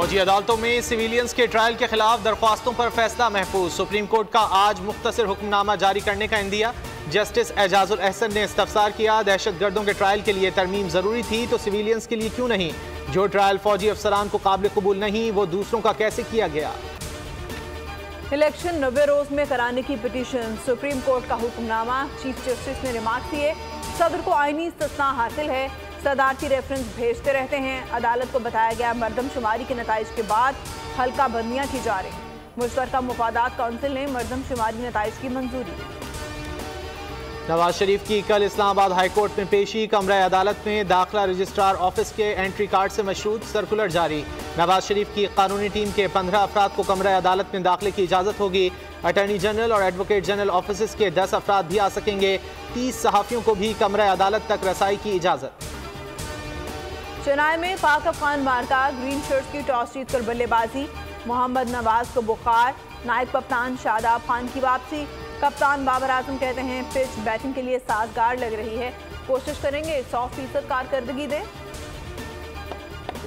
फौजी अदालतों में सिविलियंस के ट्रायल के खिलाफ दरख्वास्तों पर फैसला महफूज। सुप्रीम कोर्ट का आज मुख्तसर हुक्मनामा जारी करने का इंदिया। जस्टिस एजाजुल एहसन ने इस्तफसार किया, दहशत गर्दों के ट्रायल के लिए तरमीम जरूरी थी तो सिविलियंस के लिए क्यों नहीं? जो ट्रायल फौजी अफसरान को काबिल कबूल नहीं, वो दूसरों का कैसे किया गया? इलेक्शन 90 रोज में कराने की पिटीशन, सुप्रीम कोर्ट का हुक्मनामा। चीफ जस्टिस ने रिमार्क दिए, सदर को आईनी इस्तिस्ना हासिल है, सदारती रेफरेंस भेजते रहते हैं। अदालत को बताया गया मरदमशुमारी के नताइज के बाद हल्का बंदियां की जा रही। मुश्तरका मुफादात काउंसिल ने मरदमशुमारी नताइज की मंजूरी। नवाज शरीफ की कल इस्लामाबाद हाई कोर्ट में पेशी। कमरा अदालत में दाखिला रजिस्ट्रार ऑफिस के एंट्री कार्ड से मशरूत सर्कुलर जारी। नवाज शरीफ की कानूनी टीम के 15 अफराद को कमरा अदालत में दाखिले की इजाज़त होगी। अटॉर्नी जनरल और एडवोकेट जनरल ऑफिस के 10 अफराद भी आ सकेंगे। 30 सहाफ़ियों को भी कमरा अदालत तक रसाई की इजाज़त। चेन्नई में पाक अफगान मार्का, ग्रीन शर्ट्स की टॉस जीतकर बल्लेबाजी। मोहम्मद नवाज को बुखार, नायब कप्तान शादाब खान की वापसी। कप्तान बाबर आजम कहते हैं पिच बैटिंग के लिए साजगार लग रही है, कोशिश करेंगे 100% कारकर्दगी दे।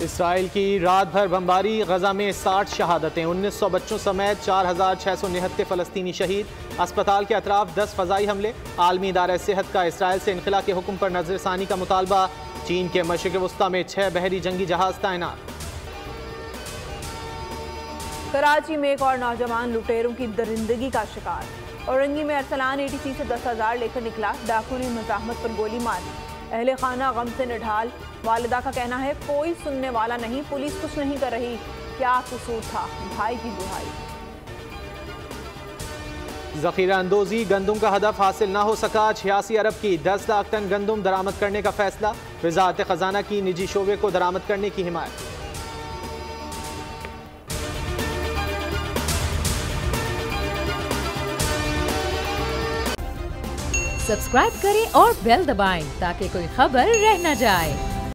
इसराइल की रात भर बमबारी, गजा में 60 शहादतें, 1900 बच्चों समेत 4669 फ़लस्तीनी शहीद। अस्पताल के अतराफ 10 फ़ज़ाई हमले। आलमी इदारा सेहत का इसराइल से इनखला के हुक्म पर नजरसानी का मुतालबा। चीन के मशरिक़ वस्ता में 6 बहरी जंगी जहाज तैनात। कराची में एक और नौजवान लुटेरों की दरिंदगी का शिकार। औरंगी में अरसलान ATC से 10,000 लेकर निकला, डाकू ने मुज़ाहमत पर गोली मारी। अहले खाना गम से निढाल। वालिदा का कहना है कोई सुनने वाला नहीं, पुलिस कुछ नहीं कर रही, क्या कसूर था, भाई की दुहाई। जखीरा अंदोजी, गंदम का हदफ हासिल न हो सका। 86 अरब की 10 लाख टन गंदम दरामद करने का फैसला। वज़ारत खजाना की निजी शोबे को दरामद करने की हिमायत। सब्सक्राइब करें और बेल दबाएं ताकि कोई खबर रह न जाए।